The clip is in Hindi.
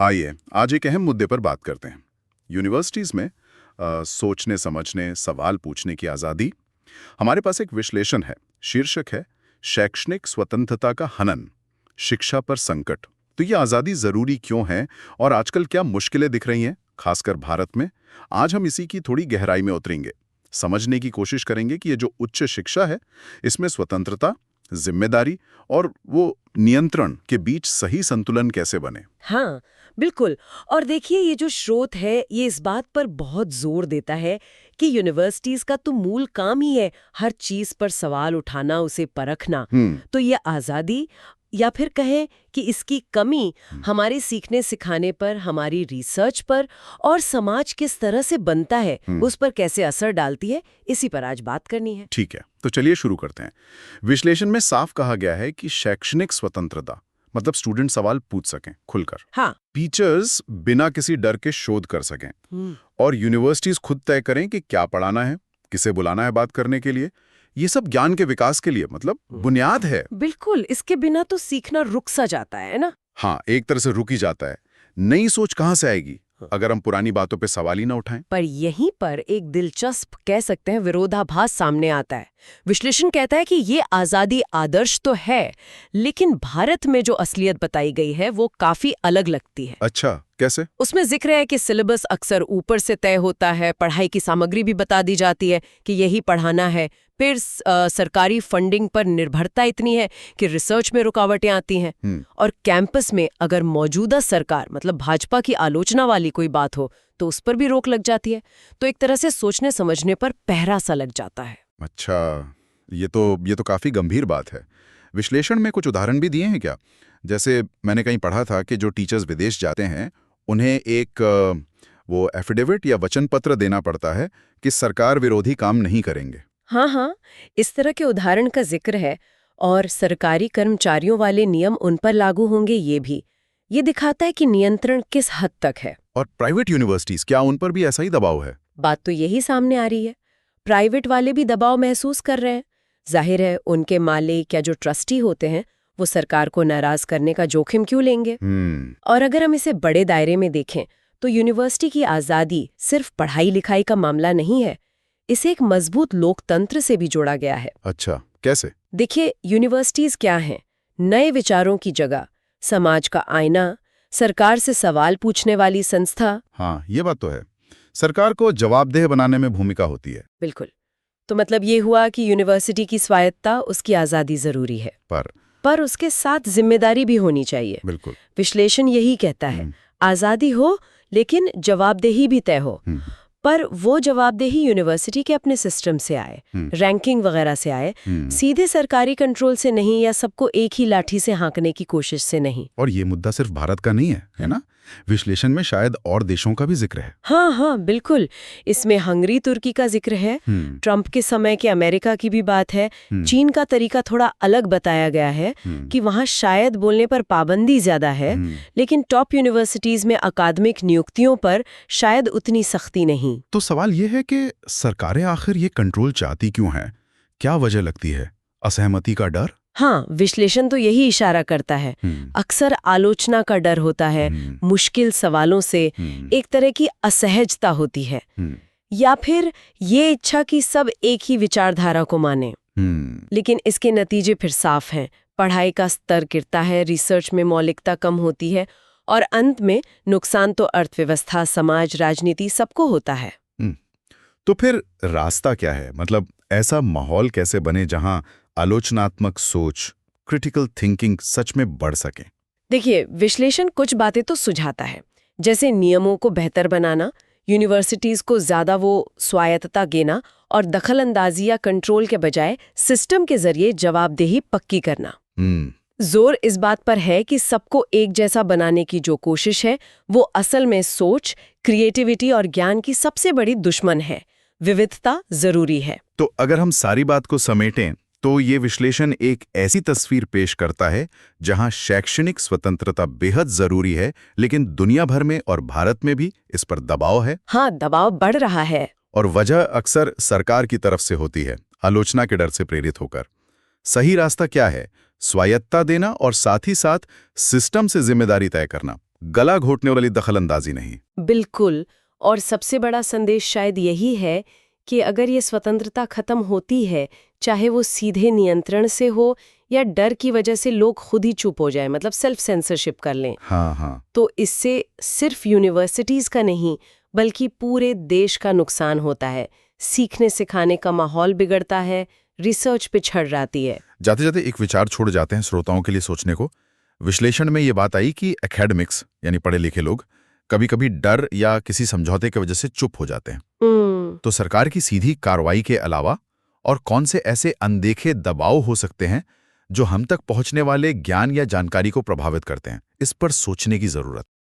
आइए आज एक अहम मुद्दे पर बात करते हैं। यूनिवर्सिटीज में सोचने समझने सवाल पूछने की आज़ादी। हमारे पास एक विश्लेषण है, शीर्षक है शैक्षणिक स्वतंत्रता का हनन, शिक्षा पर संकट। तो ये आज़ादी ज़रूरी क्यों है और आजकल क्या मुश्किलें दिख रही हैं, खासकर भारत में। आज हम इसी की थोड़ी गहराई में उतरेंगे, समझने की कोशिश करेंगे कि ये जो उच्च शिक्षा है इसमें स्वतंत्रता, जिम्मेदारी और वो नियंत्रण के बीच सही संतुलन कैसे बने। हाँ, बिल्कुल। और देखिए, ये जो स्रोत है ये इस बात पर बहुत जोर देता है कि यूनिवर्सिटीज का तो मूल काम ही है हर चीज पर सवाल उठाना, उसे परखना। तो ये आज़ादी या फिर कहें कि इसकी कमी हमारे सीखने सिखाने पर, हमारी रिसर्च पर और समाज किस तरह से बनता है उस पर कैसे असर डालती है, इसी पर आज बात करनी है। ठीक है, तो चलिए शुरू करते हैं। विश्लेषण में साफ कहा गया है कि शैक्षणिक स्वतंत्रता मतलब स्टूडेंट सवाल पूछ सकें खुलकर, हाँ। टीचर्स बिना किसी डर के शोध कर सकें और यूनिवर्सिटीज खुद तय करें कि क्या पढ़ाना है, किसे बुलाना है बात करने के लिए। ये सब ज्ञान के विकास के लिए मतलब बुनियाद है। बिल्कुल, इसके बिना तो सीखना रुक सा जाता है ना। हाँ, एक तरह से रुक ही जाता है। नई सोच कहाँ से आएगी अगर हम पुरानी बातों पे सवाल ही ना उठाएं। पर यहीं पर एक दिलचस्प कह सकते हैं विरोधाभास सामने आता है। विश्लेषण कहता है कि ये आज़ादी आदर्श तो है, लेकिन भारत में जो असलियत बताई गई है वो काफी अलग लगती है। अच्छा, कैसे? उसमें जिक्र है कि सिलेबस अक्सर ऊपर से तय होता है, पढ़ाई की सामग्री भी बता दी जाती है कि यही पढ़ाना है। फिर सरकारी फंडिंग पर निर्भरता इतनी है कि रिसर्च में रुकावटें आती हैं। और कैंपस में अगर मौजूदा सरकार मतलब भाजपा की आलोचना वाली कोई बात हो तो उस पर भी रोक लग जाती है। तो एक तरह से सोचने समझने पर पहरा सा लग जाता है। अच्छा, ये तो काफी गंभीर बात है। विश्लेषण में कुछ उदाहरण भी दिए हैं क्या? जैसे मैंने कहीं पढ़ा था कि जो टीचर्स विदेश जाते हैं उन्हें एक वो एफिडेविट या वचन पत्र देना पड़ता है कि सरकार विरोधी काम नहीं करेंगे। हाँ, इस तरह के उदाहरण का जिक्र है। और सरकारी कर्मचारियों वाले नियम उन पर लागू होंगे ये भी। ये दिखाता है कि नियंत्रण किस हद तक है। और प्राइवेट यूनिवर्सिटीज, क्या उन पर भी ऐसा ही दबाव है? बात तो यही सामने आ रही है। प्राइवेट वाले भी दबाव महसूस कर रहे हैं। जाहिर है, उनके मालिक या जो ट्रस्टी होते हैं वो सरकार को नाराज करने का जोखिम क्यों लेंगे। और अगर हम इसे बड़े दायरे में देखें तो यूनिवर्सिटी की आज़ादी सिर्फ पढ़ाई लिखाई का मामला नहीं है, इसे एक मजबूत लोकतंत्र से भी जोड़ा गया है। अच्छा, कैसे? देखिए, यूनिवर्सिटीज क्या हैं? नए विचारों की जगह, समाज का आईना, सरकार से सवाल पूछने वाली संस्था। हाँ, ये बात तो है। सरकार को जवाबदेह बनाने में भूमिका होती है। बिल्कुल। तो मतलब ये हुआ कि यूनिवर्सिटी की स्वायत्ता, उसकी आज़ादी जरूरी है, पर उसके साथ जिम्मेदारी भी होनी चाहिए। बिल्कुल। विश्लेषण यही कहता है, आज़ादी हो लेकिन जवाबदेही भी तय हो। पर वो जवाबदेही यूनिवर्सिटी के अपने सिस्टम से आए, रैंकिंग वगैरह से आए, सीधे सरकारी कंट्रोल से नहीं या सबको एक ही लाठी से हाँकने की कोशिश से नहीं। और ये मुद्दा सिर्फ भारत का नहीं है ना? विश्लेषण में शायद और देशों का भी जिक्र है। हाँ, बिल्कुल। इसमें हंगरी, तुर्की का जिक्र है। ट्रंप के समय के अमेरिका की भी बात है। चीन का तरीका थोड़ा अलग बताया गया है कि वहाँ शायद बोलने पर पाबंदी ज्यादा है, लेकिन टॉप यूनिवर्सिटीज में अकादमिक नियुक्तियों पर शायद उतनी सख्ती नहीं। तो सवाल ये है कि सरकारें आखिर ये कंट्रोल चाहती क्यों हैं? क्या वजह लगती है? असहमति का डर? हाँ, विश्लेषण तो यही इशारा करता है। अक्सर आलोचना का डर होता है, मुश्किल सवालों से एक तरह की असहजता होती है, या फिर ये इच्छा कि सब एक ही विचारधारा को माने। लेकिन इसके नतीजे फिर साफ हैं। पढ़ाई का स्तर गिरता है, रिसर्च में मौलिकता कम होती है और अंत में नुकसान तो अर्थव्यवस्था, समाज, राजनीति सबको होता है। तो फिर रास्ता क्या है? मतलब ऐसा माहौल कैसे बने जहां आलोचनात्मक सोच, क्रिटिकल थिंकिंग सच में बढ़ सके? देखिए, विश्लेषण कुछ बातें तो सुझाता है, जैसे नियमों को बेहतर बनाना, यूनिवर्सिटीज को ज्यादा वो स्वायत्तता देना और दखलंदाजी या कंट्रोल के बजाय सिस्टम के जरिए जवाबदेही पक्की करना। जोर इस बात पर है कि सबको एक जैसा बनाने की जो कोशिश है वो असल में सोच, क्रिएटिविटी और ज्ञान की सबसे बड़ी दुश्मन है। विविधता जरूरी है। तो अगर हम सारी बात को समेटें तो ये विश्लेषण एक ऐसी तस्वीर पेश करता है जहां शैक्षणिक स्वतंत्रता बेहद जरूरी है, लेकिन दुनिया भर में और भारत में भी इस पर दबाव है। हाँ, दबाव बढ़ रहा है। और वजह अक्सर सरकार की तरफ से होती है, आलोचना के डर से प्रेरित होकर। सही रास्ता क्या है? स्वायत्तता देना और साथ ही साथ सिस्टम से जिम्मेदारी तय करना, गला घोटने वाली दखलंदाजी नहीं। बिल्कुल। और सबसे बड़ा संदेश शायद यही है कि अगर ये स्वतंत्रता खत्म होती है, चाहे वो सीधे नियंत्रण से हो या डर की वजह से लोग खुद ही चुप हो जाए, मतलब सेल्फ सेंसरशिप कर लें, हाँ हाँ, तो इससे सिर्फ यूनिवर्सिटीज का नहीं बल्कि पूरे देश का नुकसान होता है। सीखने सिखाने का माहौल बिगड़ता है, रिसर्च पिछड़ जाती है। जाते जाते एक विचार छोड़ जाते हैं श्रोताओं के लिए सोचने को। विश्लेषण में ये बात आई कि एकेडमिक्स यानी पढ़े लिखे लोग कभी कभी डर या किसी समझौते की वजह से चुप हो जाते हैं। तो सरकार की सीधी कार्रवाई के अलावा और कौन से ऐसे अनदेखे दबाव हो सकते हैं जो हम तक पहुंचने वाले ज्ञान या जानकारी को प्रभावित करते हैं? इस पर सोचने की जरूरत।